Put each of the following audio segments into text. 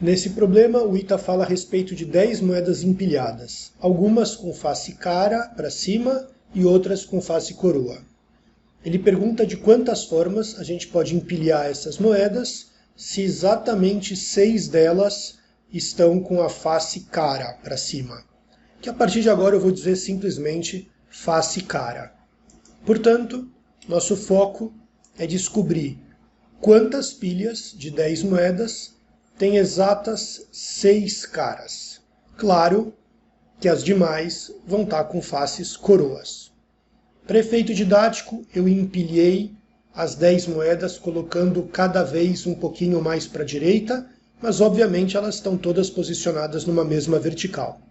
Nesse problema, o Ita fala a respeito de 10 moedas empilhadas, algumas com face cara para cima e outras com face coroa. Ele pergunta de quantas formas a gente pode empilhar essas moedas, se exatamente 6 delas estão com a face cara para cima. Que a partir de agora eu vou dizer simplesmente face cara. Portanto, nosso foco é descobrir quantas pilhas de 10 moedas tem exatas 6 caras. Claro que as demais vão estar com faces coroas. Para efeito didático, eu empilhei as 10 moedas colocando cada vez um pouquinho mais para a direita, mas obviamente elas estão todas posicionadas numa mesma vertical.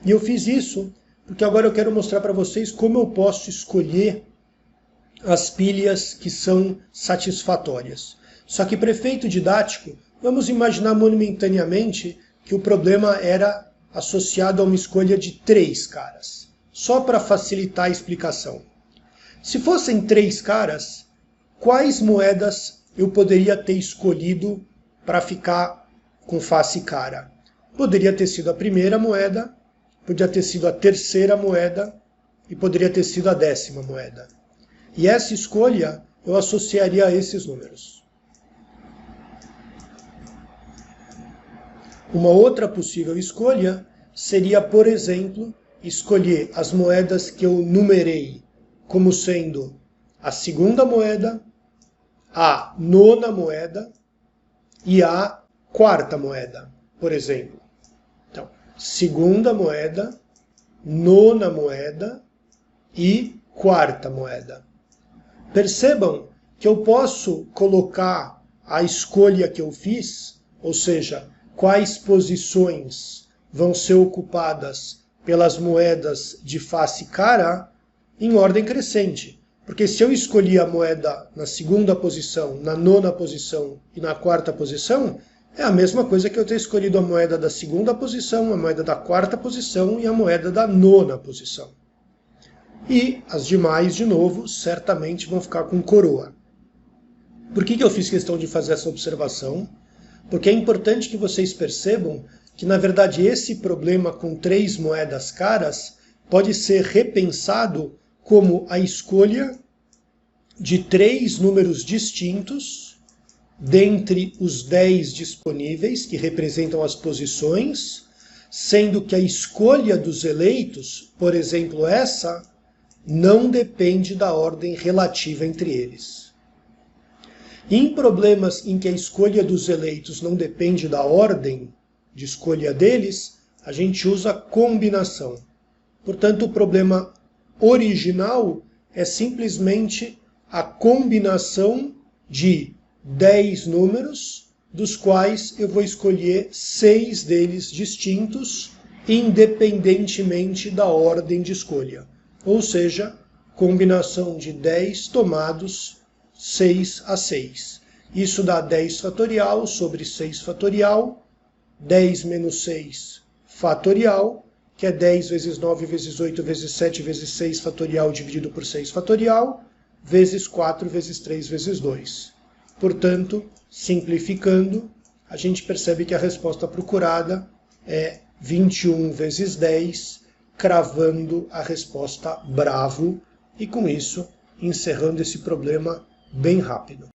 E eu fiz isso porque agora eu quero mostrar para vocês como eu posso escolher as pilhas que são satisfatórias. Só que para efeito didático, vamos imaginar momentaneamente que o problema era associado a uma escolha de 3 caras, só para facilitar a explicação. Se fossem 3 caras, quais moedas eu poderia ter escolhido para ficar com face cara? Poderia ter sido a primeira moeda, poderia ter sido a terceira moeda e poderia ter sido a 10ª moeda. E essa escolha eu associaria a esses números. Uma outra possível escolha seria, por exemplo, escolher as moedas que eu numerei como sendo a 2ª moeda, a 9ª moeda e a 4ª moeda, por exemplo. Então, 2ª moeda, 9ª moeda e 4ª moeda. Percebam que eu posso colocar a escolha que eu fiz, ou seja, quais posições vão ser ocupadas pelas moedas de face cara, em ordem crescente. Porque se eu escolhi a moeda na 2ª posição, na 9ª posição e na 4ª posição, é a mesma coisa que eu ter escolhido a moeda da 2ª posição, a moeda da 4ª posição e a moeda da 9ª posição. E as demais, de novo, certamente vão ficar com coroa. Por que eu fiz questão de fazer essa observação? Porque é importante que vocês percebam que, na verdade, esse problema com 3 moedas caras pode ser repensado como a escolha de 3 números distintos dentre os 10 disponíveis, que representam as posições, sendo que a escolha dos eleitos, por exemplo essa, não depende da ordem relativa entre eles. Em problemas em que a escolha dos eleitos não depende da ordem de escolha deles, a gente usa combinação. Portanto, o problema original é simplesmente a combinação de 10 números, dos quais eu vou escolher 6 deles distintos, independentemente da ordem de escolha. Ou seja, combinação de 10 tomados 6 a 6. Isso dá 10 fatorial sobre 6 fatorial, 10 menos 6 fatorial, que é 10 vezes 9 vezes 8 vezes 7 vezes 6 fatorial dividido por 6 fatorial, vezes 4 vezes 3 vezes 2. Portanto, simplificando, a gente percebe que a resposta procurada é 21 vezes 10, cravando a resposta bravo, e com isso encerrando esse problema bem rápido.